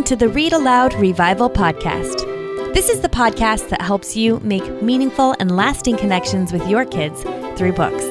to the Read-Aloud Revival podcast. This is the podcast that helps you make meaningful and lasting connections with your kids through books.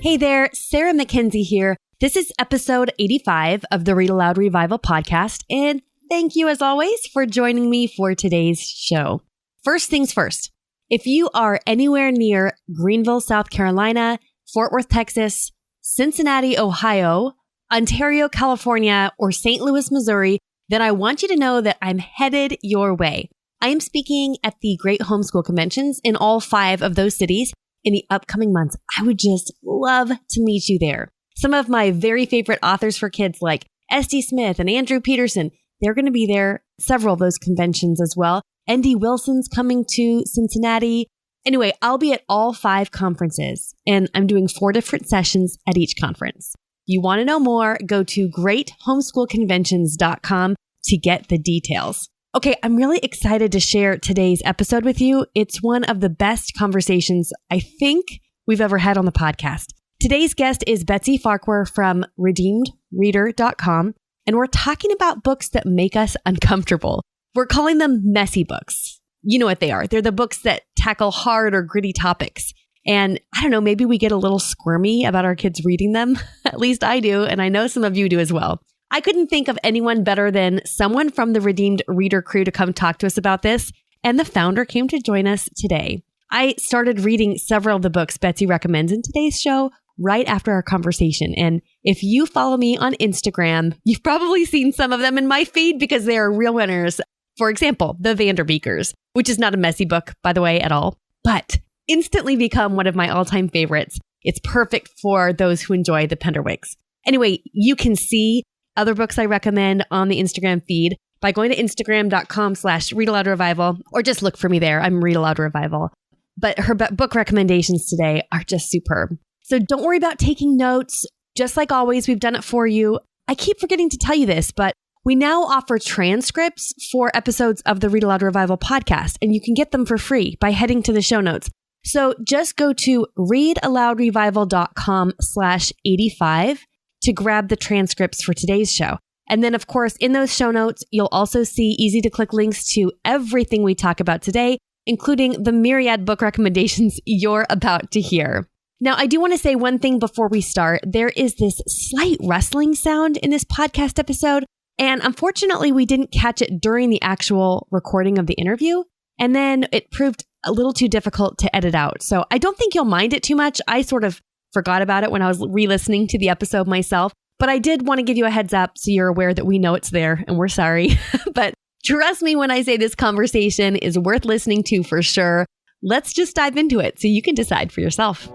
Hey there, Sarah McKenzie here. This is episode 85 of the Read-Aloud Revival podcast, and thank you as always for joining me for today's show. First things first, if you are anywhere near Greenville, South Carolina, Fort Worth, Texas, Cincinnati, Ohio, Ontario, California, or St. Louis, Missouri, then I want you to know that I'm headed your way. I am speaking at the Great Homeschool Conventions in all 5 of those cities in the upcoming months. I would just love to meet you there. Some of my very favorite authors for kids like S.D. Smith and Andrew Peterson, they're going to be there, several of those conventions as well. N.D. Wilson's coming to Cincinnati. Anyway, I'll be at all 5 conferences, and I'm doing 4 different sessions at each conference. You want to know more, go to greathomeschoolconventions.com to get the details. Okay, I'm really excited to share today's episode with you. It's one of the best conversations I think we've ever had on the podcast. Today's guest is Betsy Farquhar from ReadMeReader.com, and we're talking about books that make us uncomfortable. We're calling them messy books. You know what they are. They're the books that tackle hard or gritty topics. And I don't know, maybe we get a little squirmy about our kids reading them. At least I do, and I know some of you do as well. I couldn't think of anyone better than someone from the Redeemed Reader crew to come talk to us about this, and the founder came to join us today. I started reading several of the books Betsy recommends in today's show right after our conversation. And if you follow me on Instagram, you've probably seen some of them in my feed because they are real winners. For example, The Vanderbeekers, which is not a messy book, by the way, at all, but instantly become one of my all-time favorites. It's perfect for those who enjoy the Penderwicks. Anyway, you can see other books I recommend on the Instagram feed by going to instagram.com/readaloudrevival, or just look for me there. I'm Read Aloud Revival. But her book recommendations today are just superb. So don't worry about taking notes. Just like always, we've done it for you. I keep forgetting to tell you this, but we now offer transcripts for episodes of the Read Aloud Revival podcast, and you can get them for free by heading to the show notes. So just go to readaloudrevival.com/85 to grab the transcripts for today's show. And then, of course, in those show notes, you'll also see easy to click links to everything we talk about today, including the myriad book recommendations you're about to hear. Now, I do want to say one thing before we start. There is this slight rustling sound in this podcast episode. And unfortunately, we didn't catch it during the actual recording of the interview. And then it proved a little too difficult to edit out. So I don't think you'll mind it too much. I sort of forgot about it when I was re-listening to the episode myself. But I did want to give you a heads up so you're aware that we know it's there and we're sorry. But trust me when I say this conversation is worth listening to for sure. Let's just dive into it so you can decide for yourself.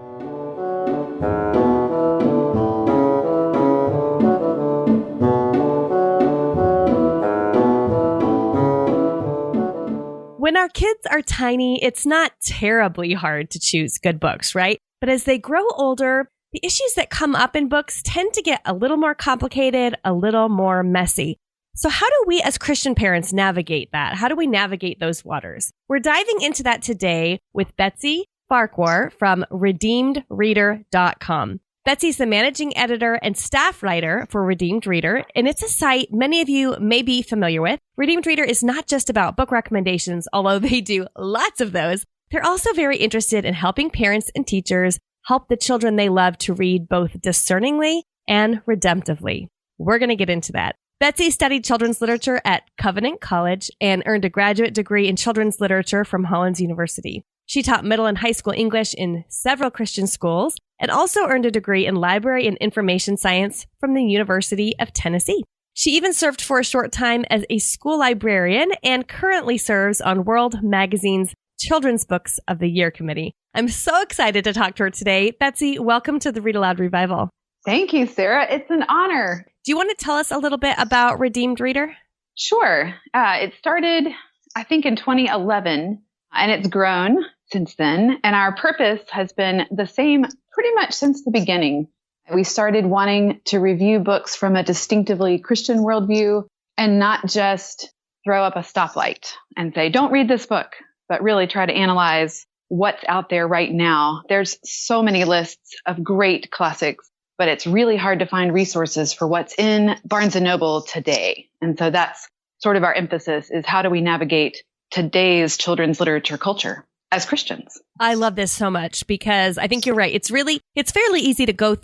When our kids are tiny, it's not terribly hard to choose good books, right? But as they grow older, the issues that come up in books tend to get a little more complicated, a little more messy. So how do we as Christian parents navigate that? How do we navigate those waters? We're diving into that today with Betsy Farquhar from ReadMeReader.com. Betsy's the managing editor and staff writer for Redeemed Reader, and it's a site many of you may be familiar with. Redeemed Reader is not just about book recommendations, although they do lots of those. They're also very interested in helping parents and teachers help the children they love to read both discerningly and redemptively. We're going to get into that. Betsy studied children's literature at Covenant College and earned a graduate degree in children's literature from Hollins University. She taught middle and high school English in several Christian schools and also earned a degree in library and information science from the University of Tennessee. She even served for a short time as a school librarian and currently serves on World Magazine's Children's Books of the Year Committee. I'm so excited to talk to her today. Betsy, welcome to the Read Aloud Revival. Thank you, Sarah. It's an honor. Do you want to tell us a little bit about Redeemed Reader? Sure. It started, I think, in 2011, and it's grown since then. And our purpose has been the same pretty much since the beginning. We started wanting to review books from a distinctively Christian worldview and not just throw up a stoplight and say, don't read this book, but really try to analyze what's out there right now. There's so many lists of great classics, but it's really hard to find resources for what's in Barnes & Noble today. And so that's sort of our emphasis, is how do we navigate today's children's literature culture as Christians? I love this so much because I think you're right. It's fairly easy to go,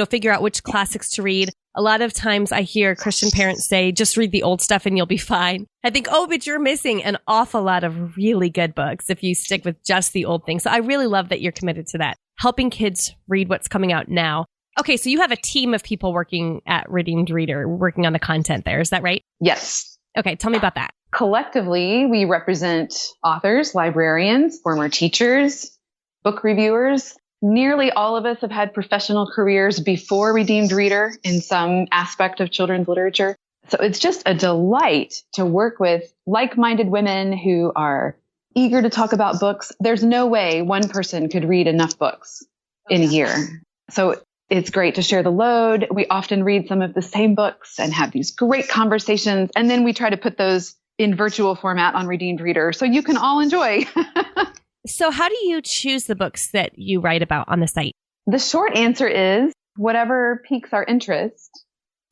figure out which classics to read. A lot of times I hear Christian parents say, just read the old stuff and you'll be fine. I think, but you're missing an awful lot of really good books if you stick with just the old things. So I really love that you're committed to that, helping kids read what's coming out now. Okay, so you have a team of people working at Redeemed Reader, working on the content there. Is that right? Yes. Okay, tell me about that. Collectively, we represent authors, librarians, former teachers, book reviewers. Nearly all of us have had professional careers before Redeemed Reader in some aspect of children's literature. So it's just a delight to work with like-minded women who are eager to talk about books. There's no way one person could read enough books in a year. So it's great to share the load. We often read some of the same books and have these great conversations. And then we try to put those in virtual format on Redeemed Reader so you can all enjoy. So how do you choose the books that you write about on the site? The short answer is whatever piques our interest.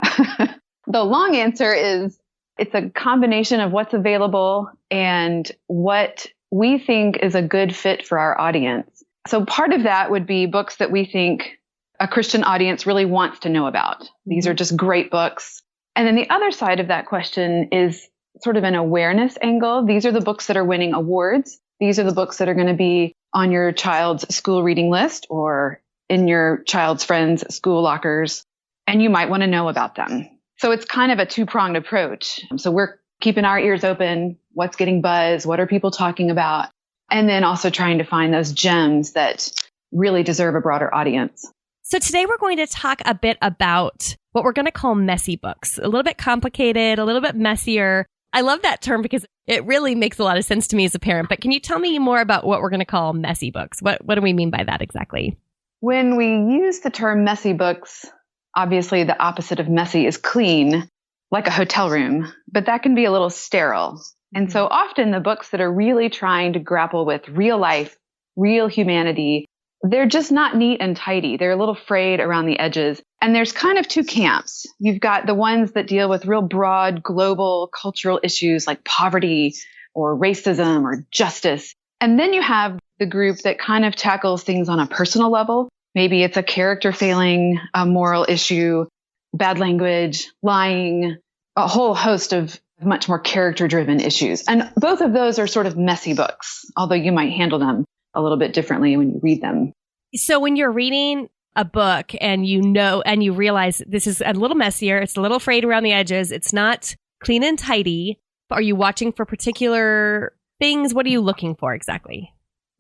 The long answer is it's a combination of what's available and what we think is a good fit for our audience. So part of that would be books that we think a Christian audience really wants to know about. These are just great books. And then the other side of that question is sort of an awareness angle. These are the books that are winning awards. These are the books that are going to be on your child's school reading list or in your child's friends' school lockers, and you might want to know about them. So it's kind of a two-pronged approach. So we're keeping our ears open. What's getting buzz? What are people talking about? And then also trying to find those gems that really deserve a broader audience. So today we're going to talk a bit about what we're going to call messy books. A little bit complicated, a little bit messier. I love that term because it really makes a lot of sense to me as a parent. But can you tell me more about what we're going to call messy books? What do we mean by that exactly? When we use the term messy books, obviously the opposite of messy is clean, like a hotel room, but that can be a little sterile. And so often the books that are really trying to grapple with real life, real humanity, they're just not neat and tidy. They're a little frayed around the edges. And there's kind of two camps. You've got the ones that deal with real broad global cultural issues like poverty or racism or justice. And then you have the group that kind of tackles things on a personal level. Maybe it's a character failing, a moral issue, bad language, lying, a whole host of much more character-driven issues. And both of those are sort of messy books, although you might handle them a little bit differently when you read them. So when you're reading a book and you realize this is a little messier, it's a little frayed around the edges, it's not clean and tidy, are you watching for particular things? What are you looking for exactly?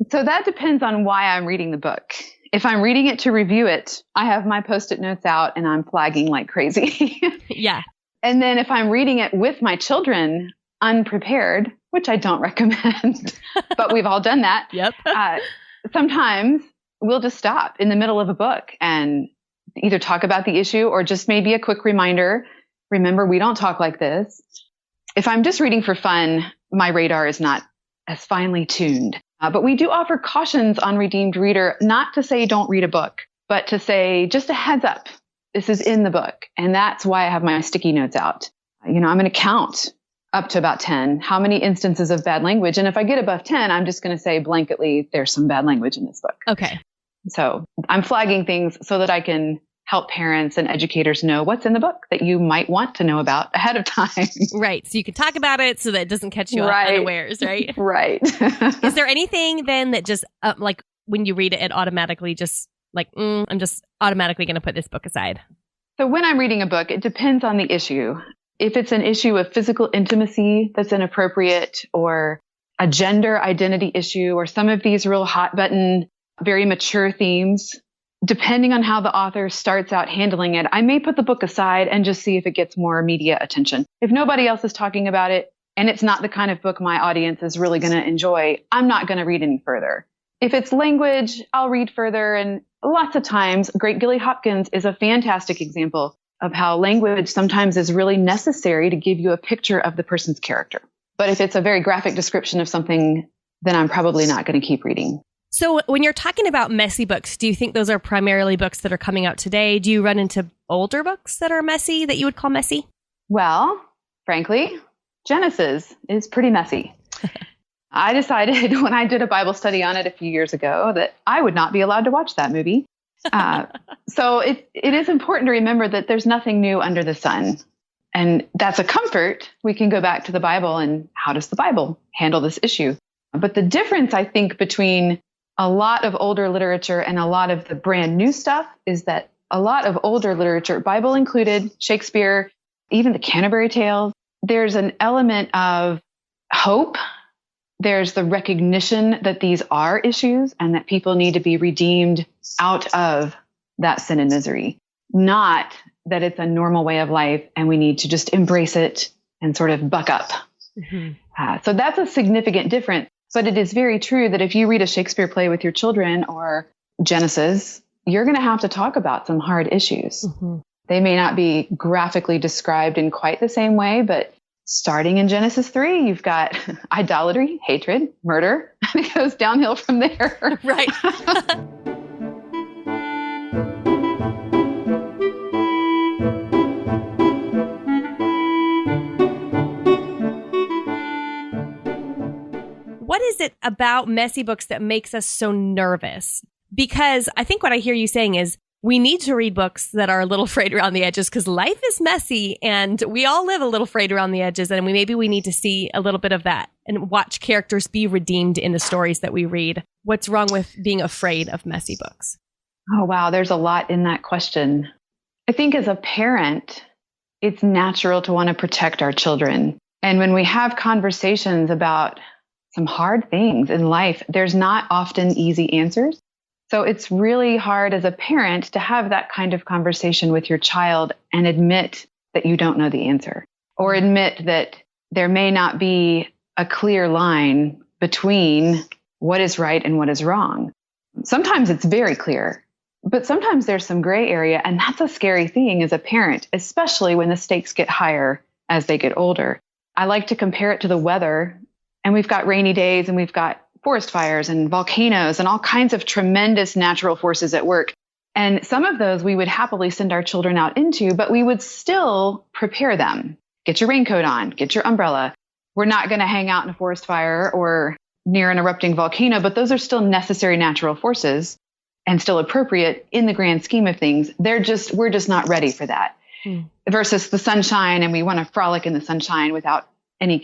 So that depends on why I'm reading the book. If I'm reading it to review it, I have my Post-it notes out and I'm flagging like crazy. Yeah. And then if I'm reading it with my children unprepared, which I don't recommend, but we've all done that. Yep. Sometimes we'll just stop in the middle of a book and either talk about the issue or just maybe a quick reminder. Remember, we don't talk like this. If I'm just reading for fun, my radar is not as finely tuned. But we do offer cautions on Redeemed Reader, not to say don't read a book, but to say just a heads up. This is in the book. And that's why I have my sticky notes out. I'm going to count up to about 10, how many instances of bad language. And if I get above 10, I'm just going to say blanketly, there's some bad language in this book. Okay. So I'm flagging things so that I can help parents and educators know what's in the book that you might want to know about ahead of time. Right. So you can talk about it so that it doesn't catch you unawares, right? Right. Is there anything then that just like when you read it, it automatically just like, I'm just automatically going to put this book aside? So when I'm reading a book, it depends on the issue. If it's an issue of physical intimacy that's inappropriate, or a gender identity issue, or some of these real hot button, very mature themes, depending on how the author starts out handling it, I may put the book aside and just see if it gets more media attention. If nobody else is talking about it and it's not the kind of book my audience is really going to enjoy, I'm not going to read any further. If it's language, I'll read further. And lots of times, Great Gilly Hopkins is a fantastic example of how language sometimes is really necessary to give you a picture of the person's character. But if it's a very graphic description of something, then I'm probably not going to keep reading. So when you're talking about messy books, do you think those are primarily books that are coming out today? Do you run into older books that are messy, that you would call messy? Well, frankly, Genesis is pretty messy. I decided when I did a Bible study on it a few years ago that I would not be allowed to watch that movie. So it is important to remember that there's nothing new under the sun. And that's a comfort. We can go back to the Bible and how does the Bible handle this issue? But the difference, I think, between a lot of older literature and a lot of the brand new stuff is that a lot of older literature, Bible included, Shakespeare, even the Canterbury Tales, there's an element of hope. There's the recognition that these are issues and that people need to be redeemed out of that sin and misery, not that it's a normal way of life and we need to just embrace it and sort of buck up. Mm-hmm. So that's a significant difference. But it is very true that if you read a Shakespeare play with your children or Genesis, you're going to have to talk about some hard issues. Mm-hmm. They may not be graphically described in quite the same way, but starting in Genesis 3, you've got idolatry, hatred, murder, and it goes downhill from there. Right. What is it about messy books that makes us so nervous? Because I think what I hear you saying is we need to read books that are a little frayed around the edges because life is messy and we all live a little frayed around the edges. And maybe we need to see a little bit of that and watch characters be redeemed in the stories that we read. What's wrong with being afraid of messy books? Oh, wow. There's a lot in that question. I think as a parent, it's natural to want to protect our children. And when we have conversations about some hard things in life, there's not often easy answers. So it's really hard as a parent to have that kind of conversation with your child and admit that you don't know the answer, or admit that there may not be a clear line between what is right and what is wrong. Sometimes it's very clear, but sometimes there's some gray area. And that's a scary thing as a parent, especially when the stakes get higher as they get older. I like to compare it to the weather. And we've got rainy days and we've got forest fires and volcanoes and all kinds of tremendous natural forces at work. And some of those we would happily send our children out into, but we would still prepare them. Get your raincoat on, get your umbrella. We're not going to hang out in a forest fire or near an erupting volcano, but those are still necessary natural forces and still appropriate in the grand scheme of things. We're just not ready for that. Versus the sunshine, and we want to frolic in the sunshine without any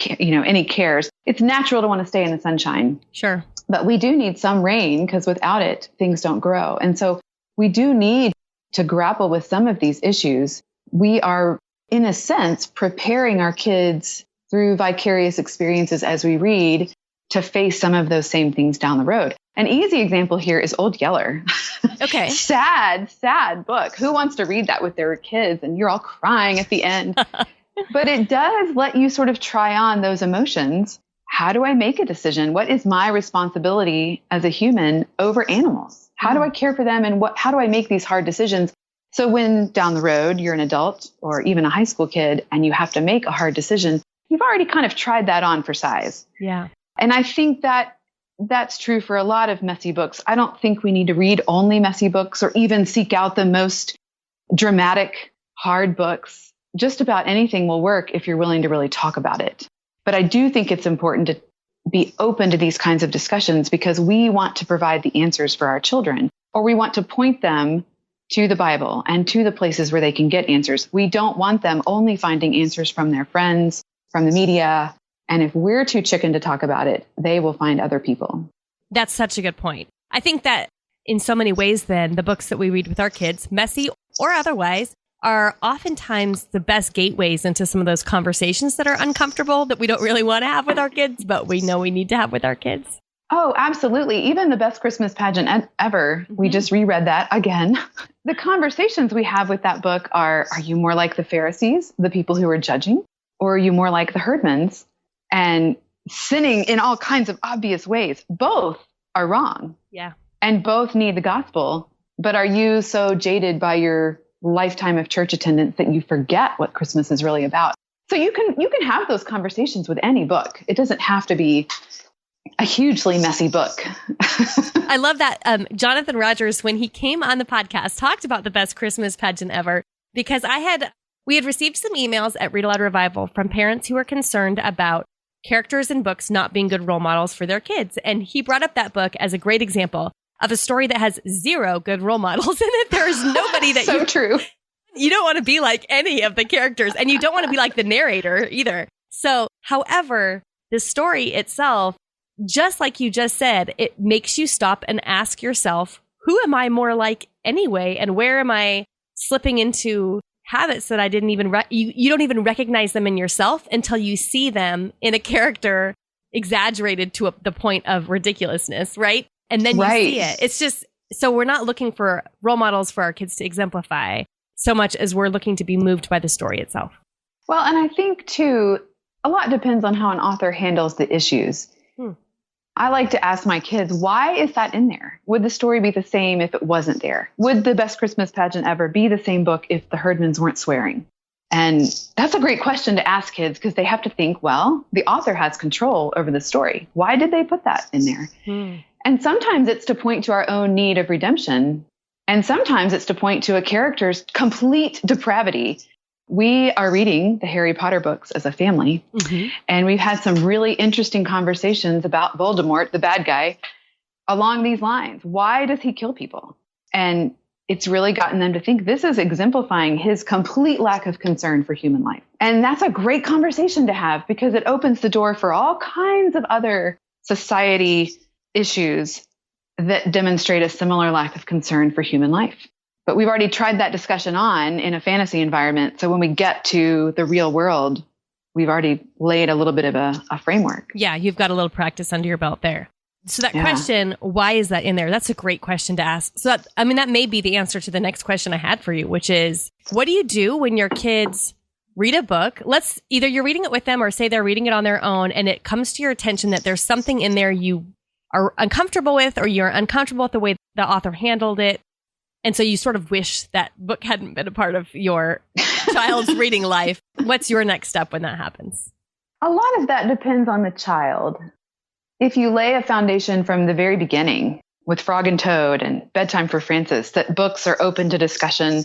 cares. It's natural to want to stay in the sunshine. Sure. But we do need some rain because without it, things don't grow. And so we do need to grapple with some of these issues. We are, in a sense, preparing our kids through vicarious experiences as we read to face some of those same things down the road. An easy example here is Old Yeller. Okay. Sad book. Who wants to read that with their kids? And you're all crying at the end. But it does let you sort of try on those emotions. How do I make a decision? What is my responsibility as a human over animals? How do I care for them? And how do I make these hard decisions? So when down the road, you're an adult or even a high school kid and you have to make a hard decision, you've already kind of tried that on for size. Yeah. And I think that that's true for a lot of messy books. I don't think we need to read only messy books or even seek out the most dramatic, hard books. Just about anything will work if you're willing to really talk about it. But I do think it's important to be open to these kinds of discussions because we want to provide the answers for our children, or we want to point them to the Bible and to the places where they can get answers. We don't want them only finding answers from their friends, from the media. And if we're too chicken to talk about it, they will find other people. That's such a good point. I think that in so many ways, then, the books that we read with our kids, messy or otherwise, are oftentimes the best gateways into some of those conversations that are uncomfortable that we don't really want to have with our kids, but we know we need to have with our kids. Oh, absolutely. Even the best Christmas pageant ever. We just reread that again. The conversations we have with that book are you more like the Pharisees, the people who are judging, or are you more like the herdmans and sinning in all kinds of obvious ways? Both are wrong. Yeah. And both need the gospel. But are you so jaded by your lifetime of church attendance that you forget what Christmas is really about? So you can have those conversations with any book. It doesn't have to be a hugely messy book. I love that. Jonathan Rogers, when he came on the podcast, talked about the best Christmas pageant ever, because we had received some emails at Read-Aloud Revival from parents who were concerned about characters in books not being good role models for their kids. And he brought up that book as a great example of a story that has 0 good role models in it. There's nobody that so true. You don't want to be like any of the characters, and you don't want to be like the narrator either. So, however, the story itself, just like you just said, it makes you stop and ask yourself, who am I more like anyway? And where am I slipping into habits that I didn't even, you don't even recognize them in yourself until you see them in a character exaggerated to the point of ridiculousness, right? And then you see it. It's just, so we're not looking for role models for our kids to exemplify so much as we're looking to be moved by the story itself. Well, and I think too, a lot depends on how an author handles the issues. I like to ask my kids, why is that in there? Would the story be the same if it wasn't there? Would the best Christmas pageant ever be the same book if the Herdmans weren't swearing? And that's a great question to ask kids, because they have to think, well, the author has control over the story. Why did they put that in there? And sometimes it's to point to our own need of redemption. And sometimes it's to point to a character's complete depravity. We are reading the Harry Potter books as a family, and we've had some really interesting conversations about Voldemort, the bad guy, along these lines. Why does he kill people? And it's really gotten them to think this is exemplifying his complete lack of concern for human life. And that's a great conversation to have, because it opens the door for all kinds of other society issues that demonstrate a similar lack of concern for human life. But we've already tried that discussion on in a fantasy environment. So when we get to the real world, we've already laid a little bit of a framework. Yeah, you've got a little practice under your belt there. So that question, why is that in there? That's a great question to ask. So that may be the answer to the next question I had for you, which is, what do you do when your kids read a book? Let's either you're reading it with them or say they're reading it on their own, and it comes to your attention that there's something in there you are uncomfortable with, or you're uncomfortable with the way the author handled it. And so you sort of wish that book hadn't been a part of your child's reading life. What's your next step when that happens? A lot of that depends on the child. If you lay a foundation from the very beginning with Frog and Toad and Bedtime for Francis, that books are open to discussion,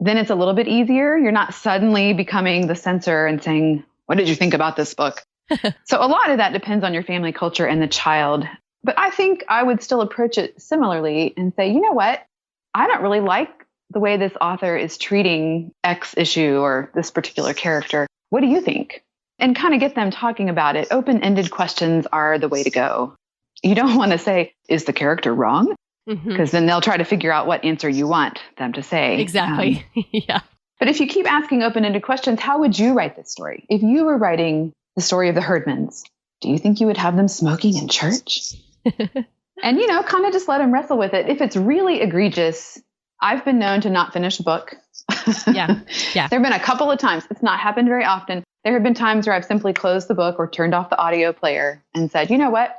then it's a little bit easier. You're not suddenly becoming the censor and saying, what did you think about this book? So a lot of that depends on your family culture and the child. But I think I would still approach it similarly and say, you know what? I don't really like the way this author is treating X issue or this particular character. What do you think? And kind of get them talking about it. Open-ended questions are the way to go. You don't want to say, is the character wrong? Because then they'll try to figure out what answer you want them to say. Exactly. Yeah. But if you keep asking open-ended questions, how would you write this story? If you were writing the story of the Herdmans, do you think you would have them smoking in church? And, kind of just let them wrestle with it. If it's really egregious, I've been known to not finish a book. Yeah. There have been a couple of times. It's not happened very often. There have been times where I've simply closed the book or turned off the audio player and said, you know what?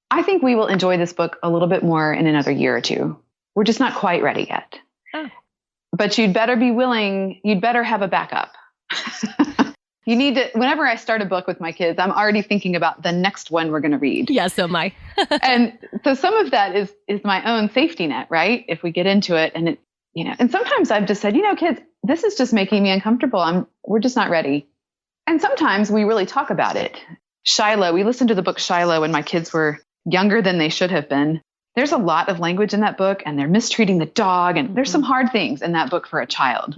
I think we will enjoy this book a little bit more in another year or two. We're just not quite ready yet. Oh. But you'd better be willing. You'd better have a backup. You need to, whenever I start a book with my kids, I'm already thinking about the next one we're going to read. Yeah, so am I. And so some of that is my own safety net, right? If we get into it and and sometimes I've just said, kids, this is just making me uncomfortable. We're just not ready. And sometimes we really talk about it. Shiloh, we listened to the book Shiloh when my kids were younger than they should have been. There's a lot of language in that book, and they're mistreating the dog, and there's some hard things in that book for a child.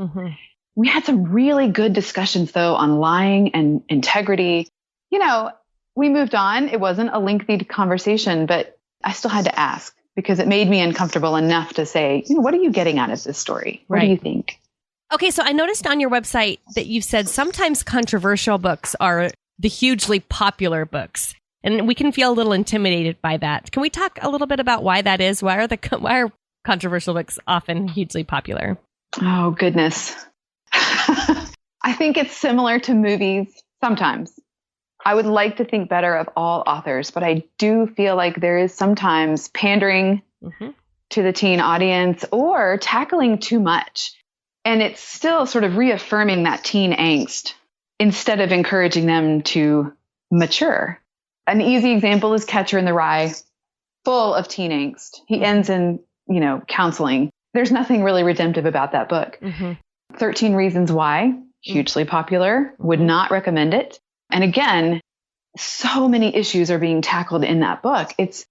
We had some really good discussions, though, on lying and integrity. We moved on. It wasn't a lengthy conversation, but I still had to ask because it made me uncomfortable enough to say, what are you getting out of this story? What do you think? Okay, so I noticed on your website that you've said sometimes controversial books are the hugely popular books, and we can feel a little intimidated by that. Can we talk a little bit about why that is? Why are controversial books often hugely popular? Oh, goodness. I think it's similar to movies sometimes. I would like to think better of all authors, but I do feel like there is sometimes pandering to the teen audience or tackling too much. And it's still sort of reaffirming that teen angst instead of encouraging them to mature. An easy example is Catcher in the Rye, full of teen angst. He ends in, counseling. There's nothing really redemptive about that book. 13 Reasons Why, hugely popular, would not recommend it. And again, so many issues are being tackled in that book. It's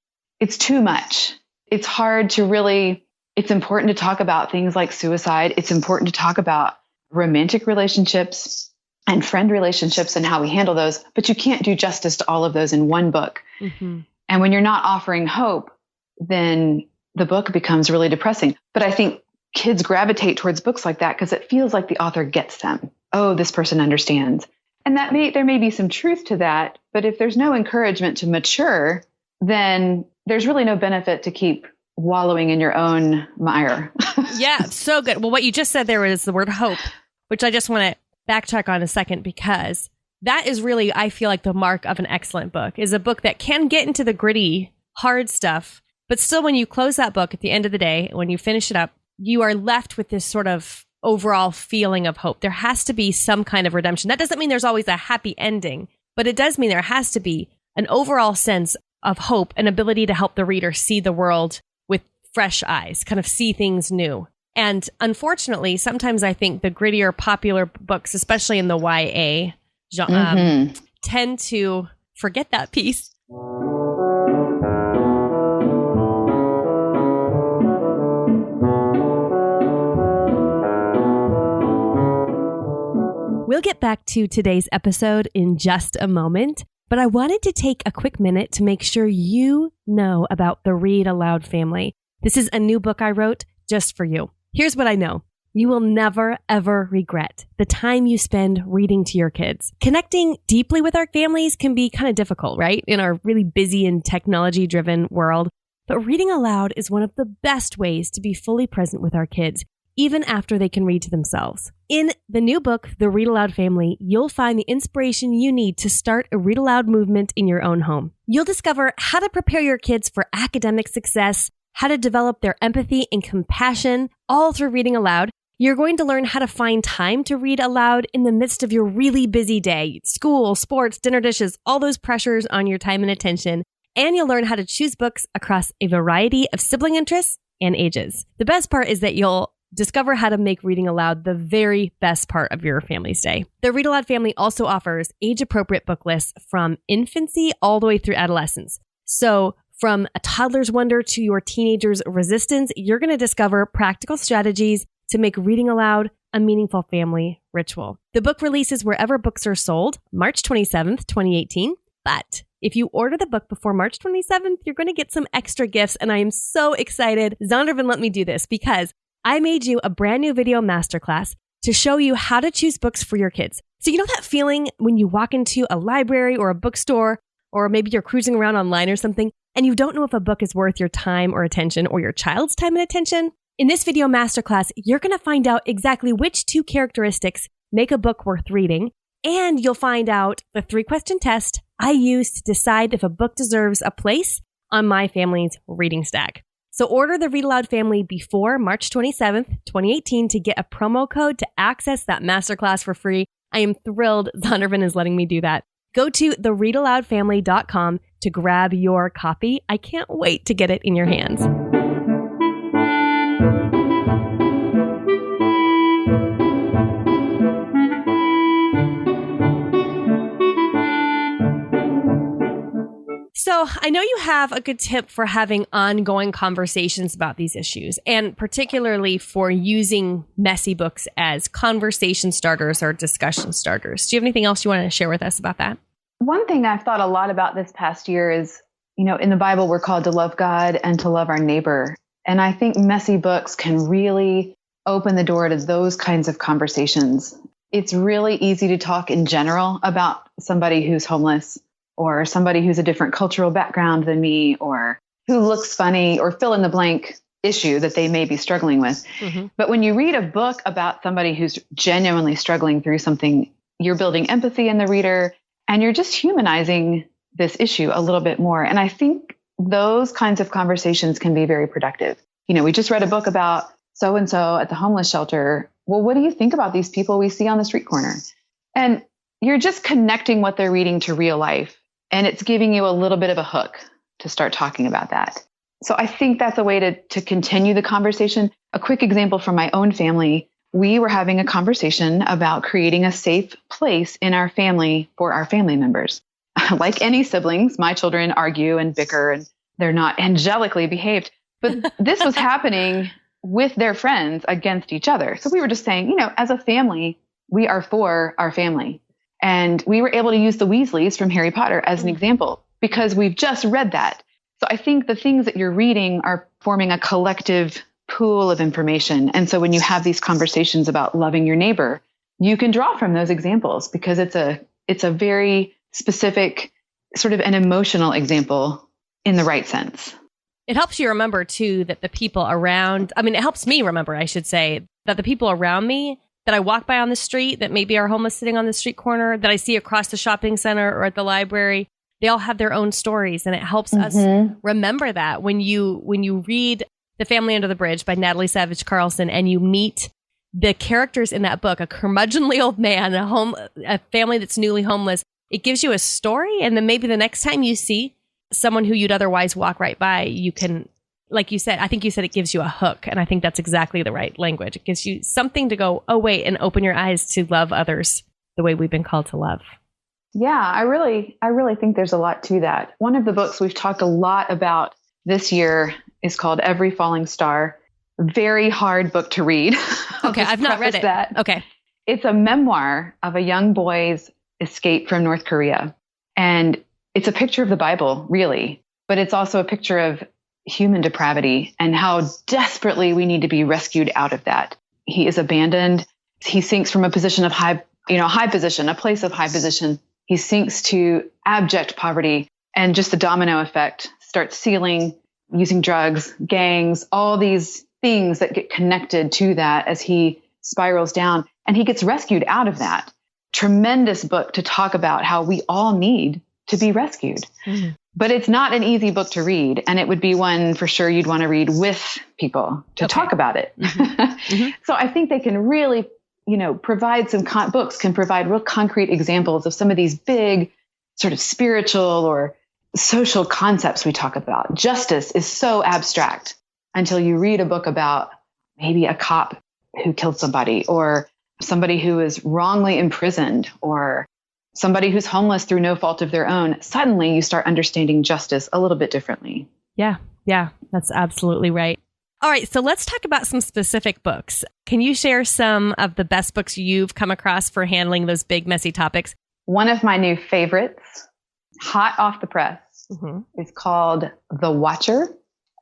too much. It's hard to really, it's important to talk about things like suicide. It's important to talk about romantic relationships and friend relationships and how we handle those, but you can't do justice to all of those in one book. And when you're not offering hope, then the book becomes really depressing. But I think kids gravitate towards books like that because it feels like the author gets them. Oh, this person understands. And there may be some truth to that, but if there's no encouragement to mature, then there's really no benefit to keep wallowing in your own mire. Yeah, so good. Well, what you just said there is the word hope, which I just want to backtrack on a second, because that is really, I feel like, the mark of an excellent book, is a book that can get into the gritty, hard stuff, but still when you close that book at the end of the day, when you finish it up, you are left with this sort of overall feeling of hope. There has to be some kind of redemption. That doesn't mean there's always a happy ending, but it does mean there has to be an overall sense of hope, an ability to help the reader see the world with fresh eyes, kind of see things new. And unfortunately, sometimes I think the grittier popular books, especially in the YA genre, tend to forget that piece. We'll get back to today's episode in just a moment, but I wanted to take a quick minute to make sure you know about the Read-Aloud family. This is a new book I wrote just for you. Here's what I know. You will never, ever regret the time you spend reading to your kids. Connecting deeply with our families can be kind of difficult, right? In our really busy and technology-driven world. But reading aloud is one of the best ways to be fully present with our kids, even after they can read to themselves. In the new book, The Read-Aloud Family, you'll find the inspiration you need to start a read-aloud movement in your own home. You'll discover how to prepare your kids for academic success, how to develop their empathy and compassion, all through reading aloud. You're going to learn how to find time to read aloud in the midst of your really busy day. School, sports, dinner dishes, all those pressures on your time and attention. And you'll learn how to choose books across a variety of sibling interests and ages. The best part is that you'll discover how to make reading aloud the very best part of your family's day. The Read-Aloud Family also offers age-appropriate book lists from infancy all the way through adolescence. So from a toddler's wonder to your teenager's resistance, you're going to discover practical strategies to make reading aloud a meaningful family ritual. The book releases wherever books are sold, March 27th, 2018. But if you order the book before March 27th, you're going to get some extra gifts. And I am so excited. Zondervan let me do this because I made you a brand new video masterclass to show you how to choose books for your kids. So you know that feeling when you walk into a library or a bookstore, or maybe you're cruising around online or something, and you don't know if a book is worth your time or attention or your child's time and attention? In this video masterclass, you're going to find out exactly which 2 characteristics make a book worth reading, and you'll find out the 3-question test I use to decide if a book deserves a place on my family's reading stack. So order the Read-Aloud Family before March 27th, 2018 to get a promo code to access that masterclass for free. I am thrilled Zondervan is letting me do that. Go to thereadaloudfamily.com to grab your copy. I can't wait to get it in your hands. So I know you have a good tip for having ongoing conversations about these issues, and particularly for using messy books as conversation starters or discussion starters. Do you have anything else you want to share with us about that? One thing I've thought a lot about this past year is, in the Bible, we're called to love God and to love our neighbor. And I think messy books can really open the door to those kinds of conversations. It's really easy to talk in general about somebody who's homeless, or somebody who's a different cultural background than me, or who looks funny, or fill in the blank issue that they may be struggling with. Mm-hmm. But when you read a book about somebody who's genuinely struggling through something, you're building empathy in the reader, and you're just humanizing this issue a little bit more. And I think those kinds of conversations can be very productive. We just read a book about so-and-so at the homeless shelter. Well, what do you think about these people we see on the street corner? And you're just connecting what they're reading to real life. And it's giving you a little bit of a hook to start talking about that. So I think that's a way to continue the conversation. A quick example from my own family. We were having a conversation about creating a safe place in our family for our family members. Like any siblings, my children argue and bicker, and they're not angelically behaved. But this was happening with their friends against each other. So we were just saying, as a family, we are for our family. And we were able to use the Weasleys from Harry Potter as an example because we've just read that. So I think the things that you're reading are forming a collective pool of information. And so when you have these conversations about loving your neighbor, you can draw from those examples because it's a very specific, sort of an emotional example in the right sense. It helps you remember, too, that the people around, it helps me remember, I should say, that the people around me that I walk by on the street, that maybe are homeless sitting on the street corner, that I see across the shopping center or at the library, they all have their own stories. And it helps us remember that when you read The Family Under the Bridge by Natalie Savage Carlson and you meet the characters in that book, a curmudgeonly old man, a family that's newly homeless, it gives you a story. And then maybe the next time you see someone who you'd otherwise walk right by, you can, like you said, I think you said it gives you a hook. And I think that's exactly the right language. It gives you something to go, oh, wait, and open your eyes to love others the way we've been called to love. Yeah, I really think there's a lot to that. One of the books we've talked a lot about this year is called Every Falling Star. Very hard book to read. Okay, I've not read it. Okay. It's a memoir of a young boy's escape from North Korea. And it's a picture of the Bible, really, but it's also a picture of human depravity and how desperately we need to be rescued out of that. He is abandoned. He sinks from a position of high position, a place of high position. He sinks to abject poverty, and just the domino effect starts sealing, using drugs, gangs, all these things that get connected to that as he spirals down, and he gets rescued out of that. Tremendous book to talk about how we all need to be rescued. Mm-hmm. But it's not an easy book to read. And it would be one for sure you'd want to read with people to talk about it. Mm-hmm. So I think they can really, provide books can provide real concrete examples of some of these big sort of spiritual or social concepts we talk about. Justice is so abstract until you read a book about maybe a cop who killed somebody, or somebody who is wrongly imprisoned, or somebody who's homeless through no fault of their own. Suddenly you start understanding justice a little bit differently. Yeah, that's absolutely right. All right, so let's talk about some specific books. Can you share some of the best books you've come across for handling those big, messy topics? One of my new favorites, hot off the press, is called The Watcher,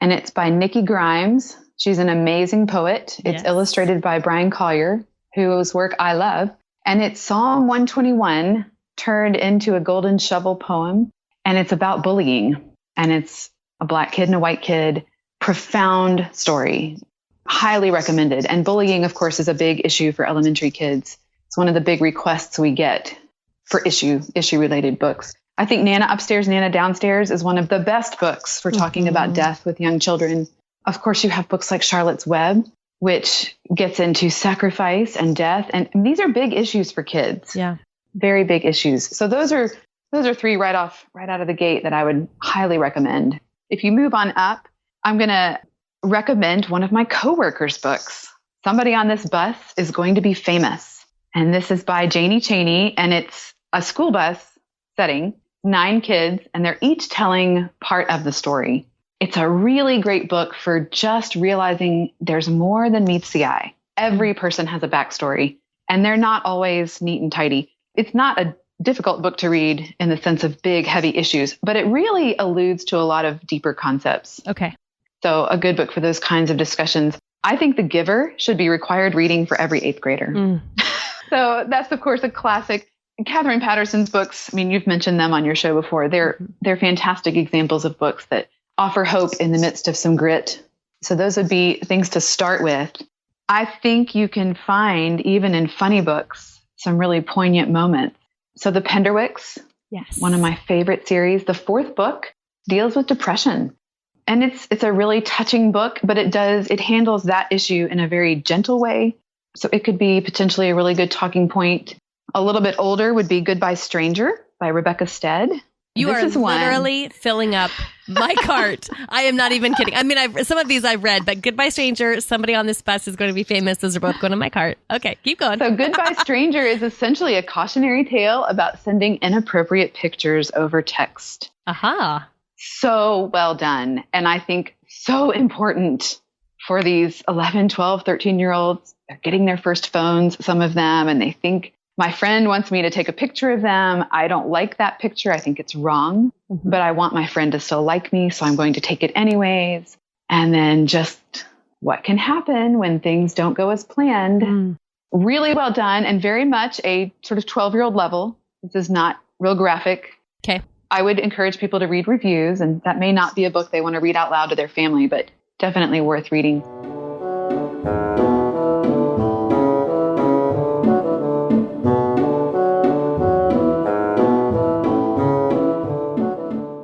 and it's by Nikki Grimes. She's an amazing poet. It's illustrated by Brian Collier, whose work I love. And it's Psalm 121 turned into a golden shovel poem. And it's about bullying. And it's a black kid and a white kid. Profound story. Highly recommended. And bullying, of course, is a big issue for elementary kids. It's one of the big requests we get for issue-related books. I think Nana Upstairs, Nana Downstairs is one of the best books for talking about death with young children. Of course, you have books like Charlotte's Web, which gets into sacrifice and death. And these are big issues for kids. Yeah. Very big issues. So those are three right out of the gate that I would highly recommend. If you move on up, I'm going to recommend one of my coworkers' books. Somebody on this bus is going to be famous. And this is by Janie Chaney, and it's a school bus setting, 9 kids, and they're each telling part of the story. It's a really great book for just realizing there's more than meets the eye. Every person has a backstory, and they're not always neat and tidy. It's not a difficult book to read in the sense of big, heavy issues, but it really alludes to a lot of deeper concepts. Okay. So a good book for those kinds of discussions. I think The Giver should be required reading for every 8th grader. So that's, of course, a classic. Catherine Patterson's books, you've mentioned them on your show before. They're fantastic examples of books that offer hope in the midst of some grit. So those would be things to start with. I think you can find, even in funny books, some really poignant moments. So The Penderwicks, one of my favorite series. The 4th book deals with depression. And it's a really touching book, but it handles that issue in a very gentle way. So it could be potentially a really good talking point. A little bit older would be Goodbye Stranger by Rebecca Stead. You This are is one. literally filling up my cart. I am not even kidding. I mean, some of these I've read, but Goodbye Stranger, Somebody on This Bus is going to be famous. Those are both going in my cart. Okay, keep going. So Goodbye Stranger is essentially a cautionary tale about sending inappropriate pictures over text. Aha. So well done. And I think so important for these 11, 12, 13-year-olds. They're getting their first phones, some of them, and they think, my friend wants me to take a picture of them. I don't like that picture. I think it's wrong, but I want my friend to still like me, so I'm going to take it anyways. And then just what can happen when things don't go as planned. Really well done, and very much a sort of 12-year-old level. This is not real graphic. Okay. I would encourage people to read reviews, and that may not be a book they want to read out loud to their family, but definitely worth reading.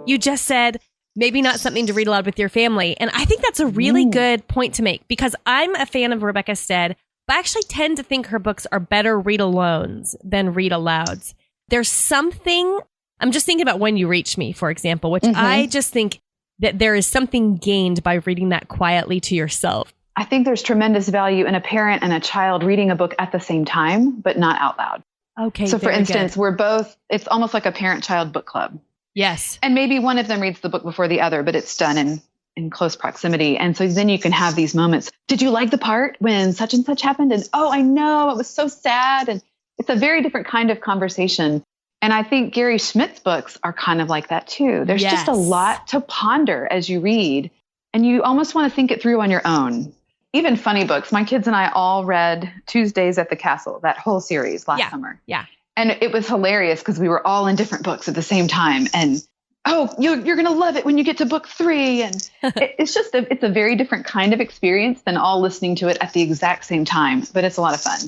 You just said maybe not something to read aloud with your family. And I think that's a really good point to make, because I'm a fan of Rebecca Stead, but I actually tend to think her books are better read-alones than read-alouds. There's something, I'm just thinking about When You Reach Me, for example, which I just think that there is something gained by reading that quietly to yourself. I think there's tremendous value in a parent and a child reading a book at the same time, but not out loud. Okay. So for instance, we're both, it's almost like a parent-child book club. Yes. And maybe one of them reads the book before the other, but it's done in close proximity. And so then you can have these moments. Did you like the part when such and such happened? And oh, I know, it was so sad. And it's a very different kind of conversation. And I think Gary Schmidt's books are kind of like that too. There's just a lot to ponder as you read, and you almost want to think it through on your own. Even funny books. My kids and I all read Tuesdays at the Castle, that whole series last summer. Yeah. And it was hilarious because we were all in different books at the same time. And, oh, you're going to love it when you get to book 3. And it's a very different kind of experience than all listening to it at the exact same time. But it's a lot of fun.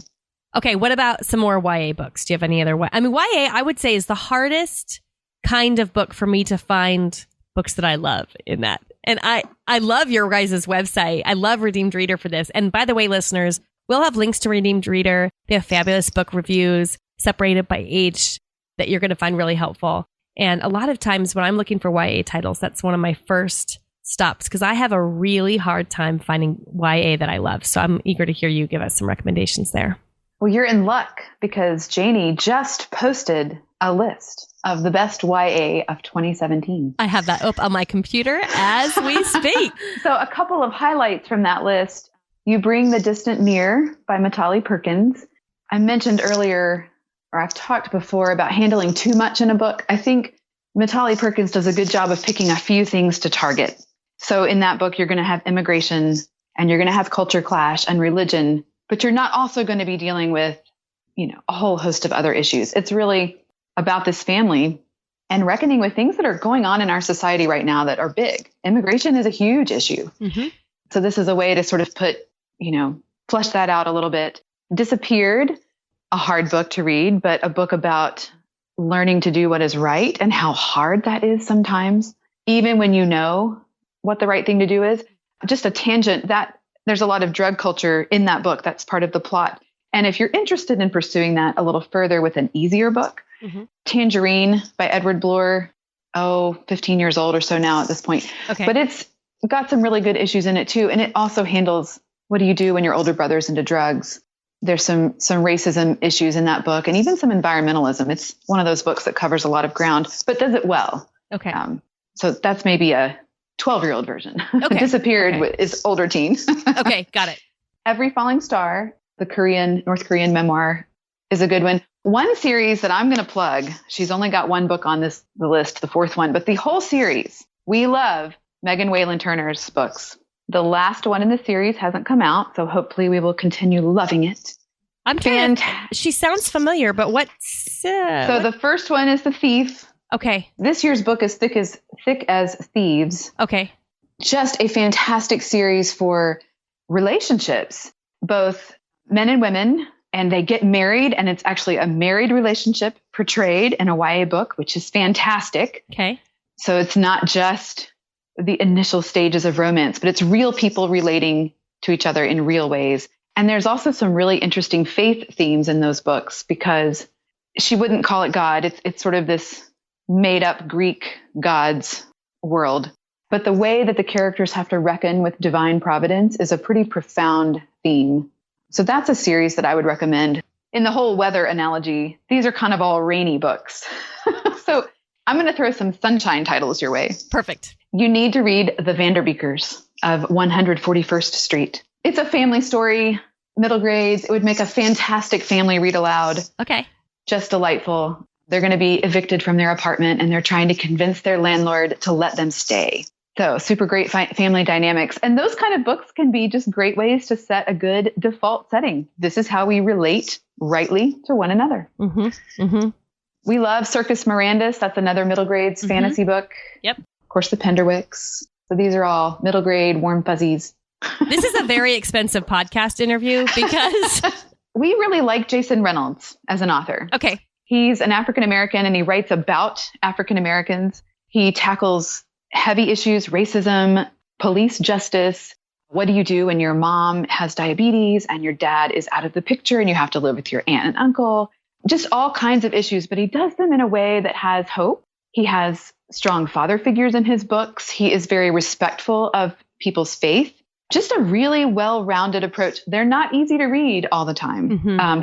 Okay. What about some more YA books? Do you have any other? I mean, YA, I would say, is the hardest kind of book for me to find books that I love in that. And I love your guys' website. I love Redeemed Reader for this. And by the way, listeners, we'll have links to Redeemed Reader. They have fabulous book reviews separated by age that you're going to find really helpful. And a lot of times when I'm looking for YA titles, that's one of my first stops, because I have a really hard time finding YA that I love. So I'm eager to hear you give us some recommendations there. Well, you're in luck, because Janie just posted a list of the best YA of 2017. I have that up on my computer as we speak. So a couple of highlights from that list. You Bring the Distant Near by Matali Perkins. I mentioned earlier, or I've talked before, about handling too much in a book. I think Matali Perkins does a good job of picking a few things to target. So in that book, you're going to have immigration, and you're going to have culture clash and religion, but you're not also going to be dealing with, a whole host of other issues. It's really about this family and reckoning with things that are going on in our society right now that are big. Immigration is a huge issue. So this is a way to sort of flesh that out a little bit. Disappeared, a hard book to read, but a book about learning to do what is right and how hard that is sometimes, even when you know what the right thing to do is. Just a tangent that there's a lot of drug culture in that book. That's part of the plot. And if you're interested in pursuing that a little further with an easier book, Tangerine by Edward Bloor, 15 years old or so now at this point. Okay. But it's got some really good issues in it too. And it also handles, what do you do when your older brother's into drugs? There's some racism issues in that book, and even some environmentalism. It's one of those books that covers a lot of ground, but does it well. Okay. So that's maybe a 12-year-old version. Okay. Disappeared is older teen. Okay, got it. Every Falling Star, the North Korean memoir, is a good one. One series that I'm going to plug, she's only got one book on the list, the 4th one, but the whole series, we love Megan Whalen Turner's books. The last one in the series hasn't come out, so hopefully we will continue loving it. She sounds familiar, but what's... So the first one is The Thief. Okay. This year's book is Thick as Thieves. Okay. Just a fantastic series for relationships, both men and women, and they get married, and it's actually a married relationship portrayed in a YA book, which is fantastic. Okay. So it's not just the initial stages of romance, but it's real people relating to each other in real ways. And there's also some really interesting faith themes in those books, because she wouldn't call it God. It's sort of this made up Greek gods world. But the way that the characters have to reckon with divine providence is a pretty profound theme. So that's a series that I would recommend. In the whole weather analogy, these are kind of all rainy books. So I'm going to throw some sunshine titles your way. Perfect. You need to read The Vanderbeekers of 141st Street. It's a family story, middle grades. It would make a fantastic family read aloud. Okay. Just delightful. They're going to be evicted from their apartment and they're trying to convince their landlord to let them stay. So super great family dynamics. And those kind of books can be just great ways to set a good default setting. This is how we relate rightly to one another. Mm-hmm. Mm-hmm. We love Circus Mirandus. That's another middle grades fantasy book. Yep. Of course, the Penderwicks. So these are all middle grade warm fuzzies. This is a very expensive podcast interview because we really like Jason Reynolds as an author. Okay. He's an African American and he writes about African Americans. He tackles heavy issues, racism, police justice. What do you do when your mom has diabetes and your dad is out of the picture and you have to live with your aunt and uncle? Just all kinds of issues, but he does them in a way that has hope. He has strong father figures in his books. He is very respectful of people's faith. Just a really well-rounded approach. They're not easy to read all the time. Mm-hmm.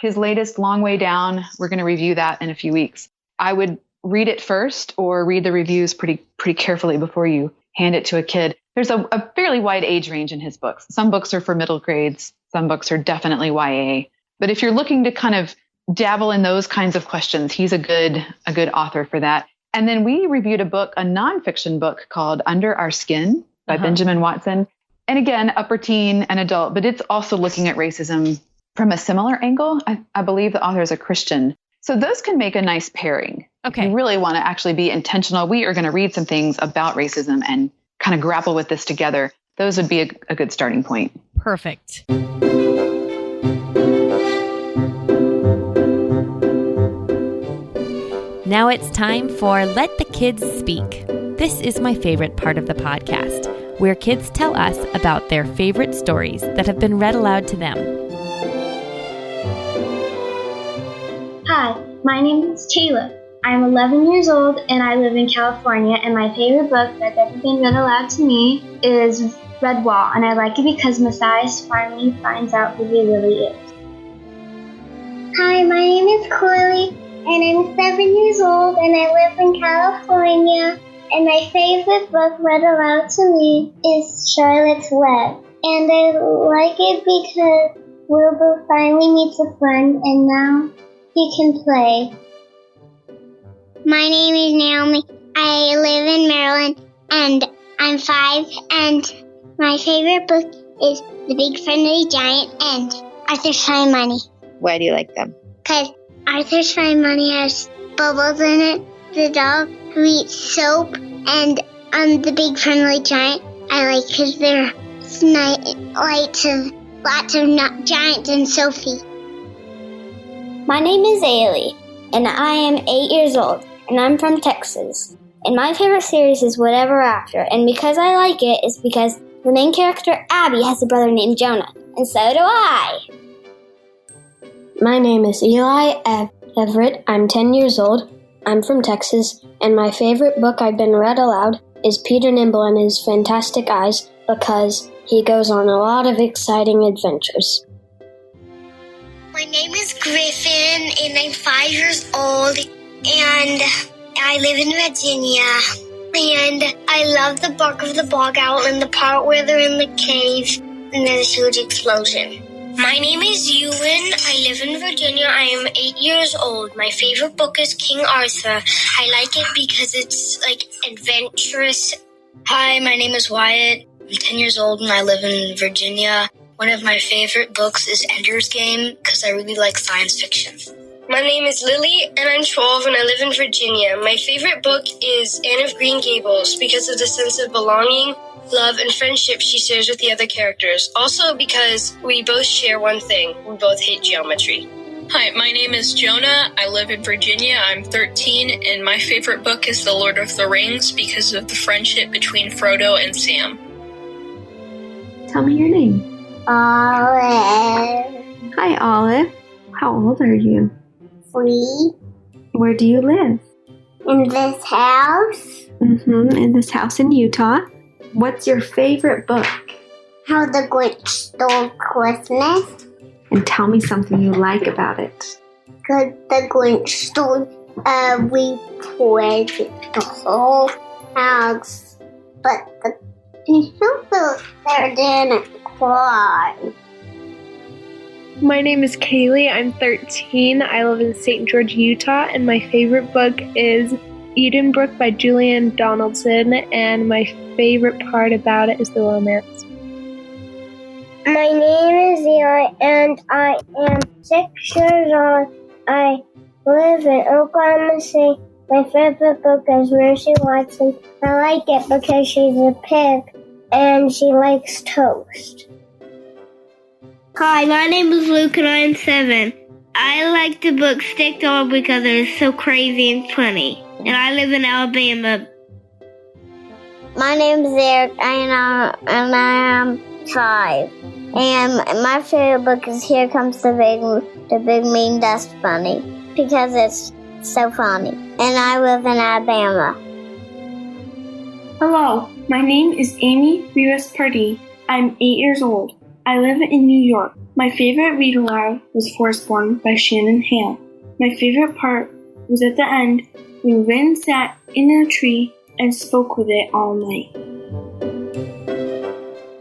His latest, Long Way Down, we're going to review that in a few weeks. I would read it first or read the reviews pretty carefully before you hand it to a kid. There's a fairly wide age range in his books. Some books are for middle grades. Some books are definitely YA. But if you're looking to kind of dabble in those kinds of questions, he's a good author for that. And then we reviewed a nonfiction book called Under Our Skin by Benjamin Watson. And again, upper teen and adult, but it's also looking at racism from a similar angle. I believe the author is a Christian. So those can make a nice pairing. Okay. You really want to actually be intentional. We are going to read some things about racism and kind of grapple with this together. Those would be a good starting point. Perfect. Now it's time for Let the Kids Speak. This is my favorite part of the podcast, where kids tell us about their favorite stories that have been read aloud to them. Hi, my name is Taylor. I'm 11 years old and I live in California, and my favorite book that's ever been read aloud to me is Red Wall, and I like it because Matthias finally finds out who he really is. Hi, my name is Corley, and I'm 7 years old, and I live in California, and my favorite book read aloud to me is Charlotte's Web. And I like it because Wilbur finally meets a friend, and now he can play. My name is Naomi. I live in Maryland, and I'm 5, and my favorite book is The Big Friendly Giant and Arthur's Fine Money. Why do you like them? Because Arthur's Fine Money has Bubbles in it, the dog who eats soap, and The Big Friendly Giant I like because they're lots of giants and Sophie. My name is Ailey, and I am 8 years old, and I'm from Texas. And my favorite series is Whatever After, and because I like it is because the main character, Abby, has a brother named Jonah, and so do I. My name is Eli Everett. I'm 10 years old. I'm from Texas, and my favorite book I've been read aloud is Peter Nimble and His Fantastic Eyes because he goes on a lot of exciting adventures. My name is Griffin, and I'm 5 years old, and I live in Virginia. And I love the bark of the bog owl and the part where they're in the cave and there's a huge explosion. My name is Ewan. I live in Virginia. I am 8 years old. My favorite book is King Arthur. I like it because it's adventurous. Hi, my name is Wyatt. I'm 10 years old and I live in Virginia. One of my favorite books is Ender's Game because I really like science fiction. My name is Lily, and I'm 12, and I live in Virginia. My favorite book is Anne of Green Gables because of the sense of belonging, love, and friendship she shares with the other characters. Also because we both share one thing. We both hate geometry. Hi, my name is Jonah. I live in Virginia. I'm 13, and my favorite book is The Lord of the Rings because of the friendship between Frodo and Sam. Tell me your name. Olive. Hi, Olive. How old are you? 3. Where do you live? In this house. In this house in Utah. What's your favorite book? How the Grinch Stole Christmas. And tell me something you like about it. Because the Grinch stole every present, the whole house. But he still feels there didn't cry. My name is Kaylee. I'm 13. I live in St. George, Utah, and my favorite book is Edenbrook by Julian Donaldson, and my favorite part about it is the romance. My name is Eli, and I am 6 years old. I live in Oklahoma City. My favorite book is Mercy Watson. I like it because she's a pig, and she likes toast. Hi, my name is Luke and I am 7. I like the book Stick Doll because it is so crazy and funny. And I live in Alabama. My name is Eric and I am 5. And my favorite book is Here Comes the Big Mean Dust Bunny because it's so funny. And I live in Alabama. Hello, my name is Amy Rivas Pardee. I'm 8 years old. I live in New York. My favorite read-aloud was Firstborn by Shannon Hale. My favorite part was at the end when Ren sat in a tree and spoke with it all night.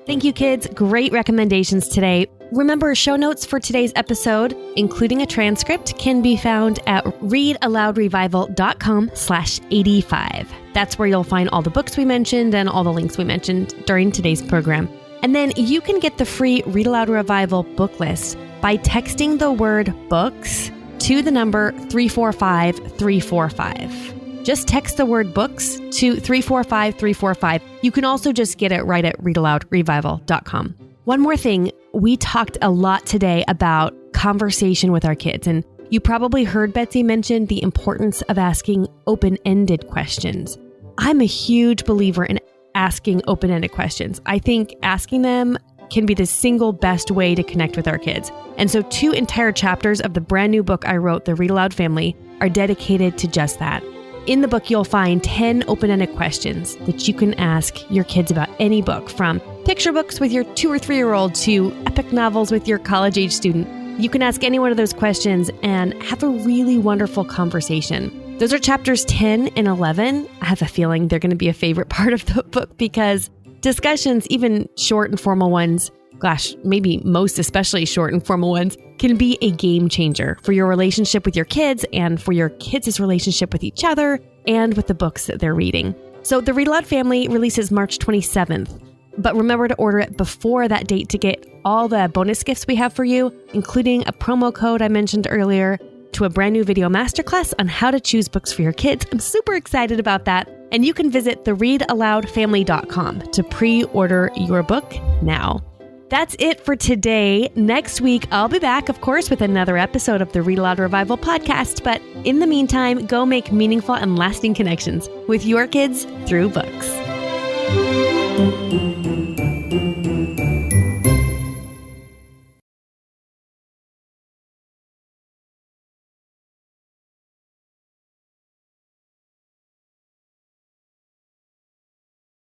Thank you, kids. Great recommendations today. Remember, show notes for today's episode, including a transcript, can be found at readaloudrevival.com/85. That's where you'll find all the books we mentioned and all the links we mentioned during today's program. And then you can get the free Read Aloud Revival book list by texting the word books to the number 345-345. Just text the word books to 345-345. You can also just get it right at readaloudrevival.com. One more thing, we talked a lot today about conversation with our kids, and you probably heard Betsy mention the importance of asking open-ended questions. I'm a huge believer in asking open-ended questions. I think asking them can be the single best way to connect with our kids. And so 2 entire chapters of the brand new book I wrote, The Read-Aloud Family, are dedicated to just that. In the book, you'll find 10 open-ended questions that you can ask your kids about any book, from picture books with your 2 or 3-year-old to epic novels with your college-age student. You can ask any one of those questions and have a really wonderful conversation. Those are chapters 10 and 11. I have a feeling they're going to be a favorite part of the book because discussions, even short and formal ones, gosh, maybe most especially short and formal ones, can be a game changer for your relationship with your kids and for your kids' relationship with each other and with the books that they're reading. So the Read Aloud Family releases March 27th, but remember to order it before that date to get all the bonus gifts we have for you, including a promo code I mentioned earlier, to a brand new video masterclass on how to choose books for your kids. I'm super excited about that. And you can visit thereadaloudfamily.com to pre-order your book now. That's it for today. Next week, I'll be back, of course, with another episode of the Read Aloud Revival podcast. But in the meantime, go make meaningful and lasting connections with your kids through books.